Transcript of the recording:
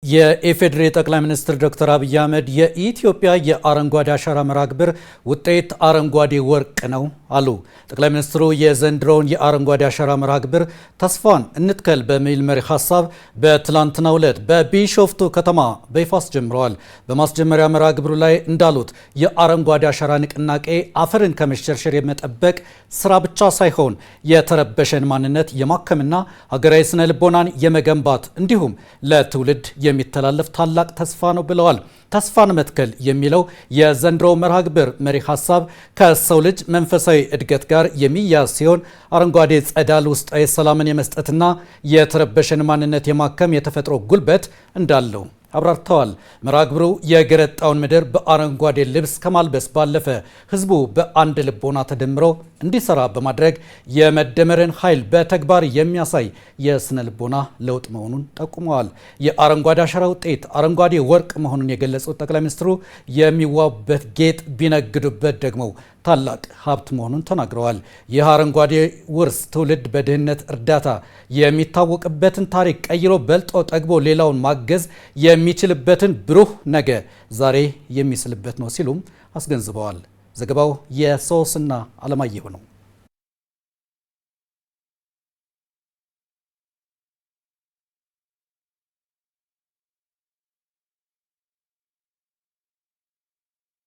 የኢፌዴሪ ጠቅላይ ሚኒስትር ዶክተር አብይ አህመድ የኢትዮጵያ የአረንጓዴ አሻራ መርሃ ግብር ውጤት አረንጓዴ ወርቅ ነው አሉ። ጠቅላይ ሚኒስትሩ የዘንድሮውን የአረንጓዴ አሻራ መርሃ ግብር ተስፋን እንትከል በሚል መሪ ሀሳብ በትላንትናው ዕለት በቢሾፍቱ ከተማ በይፋ አስጀምረዋል። በማስጀመሪያ መርሃ ግብሩ ላይ እንዳሉት የአረንጓዴ አሻራ ንቅናቄ አፈርን ከመሸርሸር የመጠበቅ ስራ ብቻ ሳይሆን የተረበሸን ማንነት የማከምና ሀገራዊ ስነ ልቦናን የመገንባት እንዲሁም ለትውልድ የሚተላለፍ ታላቅ ተስፋ ነው ብለዋል። ተስፋን መትከል የሚለው የዘንድሮ መርሃ ግብር መሪ ሀሳብ ከሰው ልጅ መንፈሳዊ እድገት ጋር የሚያዝ ሲሆን አረንጓዴ ጸዳል ውስጣዊ ሰላምን የመስጠትና የተረበሸን ማንነት የማከም የተፈጥሮ ጉልበት እንዳለው አብራርተዋል። መርሃ ግብሩ የገረጣውን ምድር በአረንጓዴ ልብስ ከማልበስ ባለፈ ህዝቡ በአንድ ልቦና ተደምሮ እንዲሰራ በማድረግ የመደመርን ኃይል በተግባር የሚያሳይ የስነ ልቦና ለውጥ መሆኑን ጠቁመዋል። የአረንጓዴ አሻራ ውጤት አረንጓዴ ወርቅ መሆኑን የገለጹት ጠቅላይ ሚኒስትሩ የሚዋቡበት ጌጥ ቢነግዱበት ደግሞ ታላቅ ሀብት መሆኑን ተናግረዋል። ይህ አረንጓዴ ውርስ ትውልድ በድህነት እርዳታ የሚታወቅበትን ታሪክ ቀይሮ በልጦ ጠግቦ ሌላውን ማገዝ የሚችልበትን ብሩህ ነገ ዛሬ የሚስልበት ነው ሲሉም አስገንዝበዋል። ዘገባው የሶስና አለማየሁ ነው።